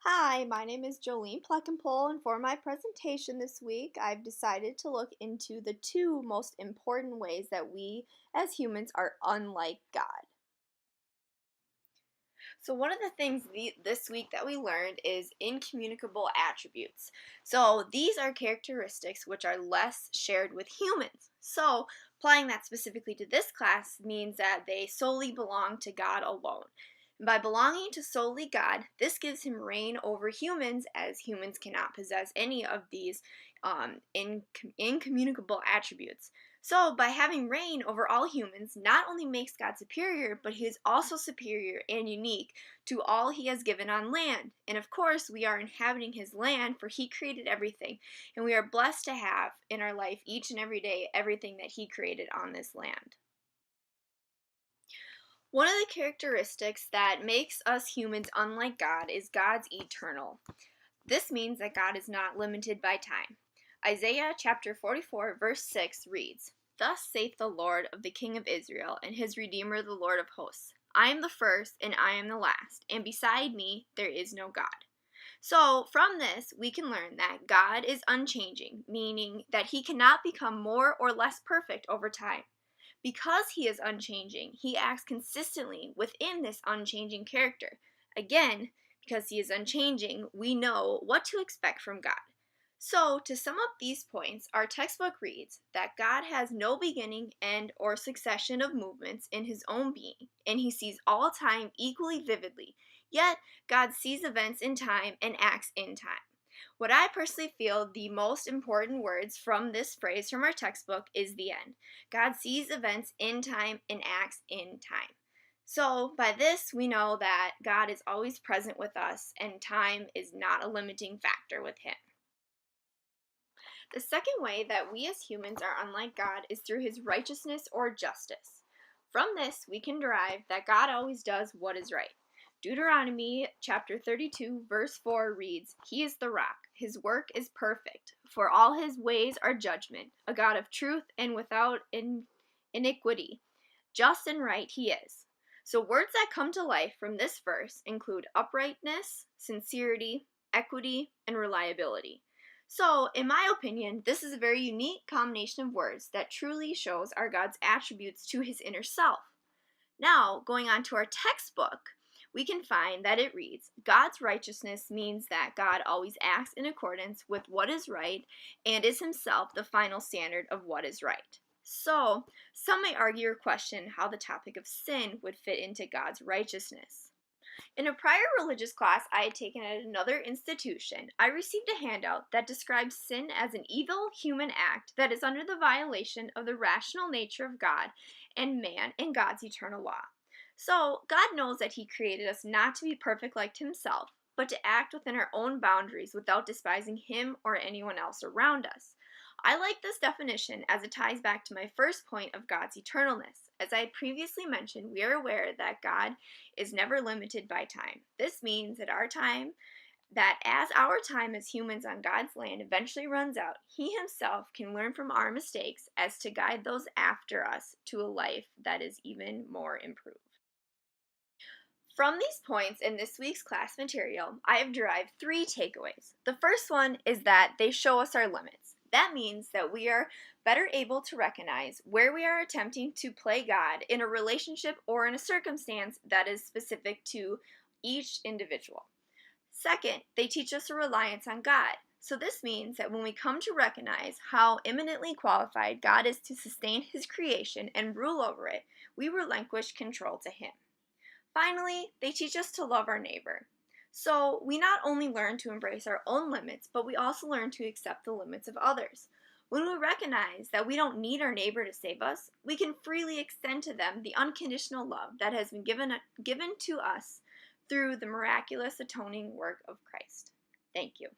Hi, my name is Jolene Plekenpole, and for my presentation this week, I've decided to look into the two most important ways that we as humans are unlike God. So, one of the things this week that we learned is incommunicable attributes. So, these are characteristics which are less shared with humans. So, applying that specifically to this class means that they solely belong to God alone. And by belonging to solely God, this gives him reign over humans, as humans cannot possess any of these incommunicable attributes. So, by having reign over all humans, not only makes God superior, but he is also superior and unique to all he has given on land. And of course, we are inhabiting his land, for he created everything. And we are blessed to have in our life each and every day everything that he created on this land. One of the characteristics that makes us humans unlike God is God's eternal. This means that God is not limited by time. Isaiah chapter 44 verse 6 reads, "Thus saith the Lord of the King of Israel and his Redeemer the Lord of hosts, I am the first and I am the last, and beside me there is no God." So from this we can learn that God is unchanging, meaning that he cannot become more or less perfect over time. Because he is unchanging, he acts consistently within this unchanging character. Again, because he is unchanging, we know what to expect from God. So, to sum up these points, our textbook reads that God has no beginning, end, or succession of movements in his own being, and he sees all time equally vividly. Yet, God sees events in time and acts in time. What I personally feel the most important words from this phrase from our textbook is the end. God sees events in time and acts in time. So, by this, we know that God is always present with us and time is not a limiting factor with him. The second way that we as humans are unlike God is through his righteousness or justice. From this, we can derive that God always does what is right. Deuteronomy chapter 32 verse 4 reads, "He is the rock, his work is perfect, for all his ways are judgment, a God of truth and without iniquity. Just and right he is." So words that come to life from this verse include uprightness, sincerity, equity, and reliability. So, in my opinion, this is a very unique combination of words that truly shows our God's attributes to his inner self. Now, going on to our textbook, we can find that it reads, God's righteousness means that God always acts in accordance with what is right and is himself the final standard of what is right. So, some may argue or question how the topic of sin would fit into God's righteousness. In a prior religious class I had taken at another institution, I received a handout that describes sin as an evil human act that is under the violation of the rational nature of God and man and God's eternal law. So, God knows that he created us not to be perfect like himself, but to act within our own boundaries without despising him or anyone else around us. I like this definition as it ties back to my first point of God's eternalness. As I previously mentioned, we are aware that God is never limited by time. This means that as our time as humans on God's land eventually runs out, he himself can learn from our mistakes as to guide those after us to a life that is even more improved. From these points in this week's class material, I have derived three takeaways. The first one is that they show us our limits. That means that we are better able to recognize where we are attempting to play God in a relationship or in a circumstance that is specific to each individual. Second, they teach us a reliance on God. So this means that when we come to recognize how eminently qualified God is to sustain his creation and rule over it, we relinquish control to him. Finally, they teach us to love our neighbor. So we not only learn to embrace our own limits, but we also learn to accept the limits of others. When we recognize that we don't need our neighbor to save us, we can freely extend to them the unconditional love that has been given to us through the miraculous atoning work of Christ. Thank you.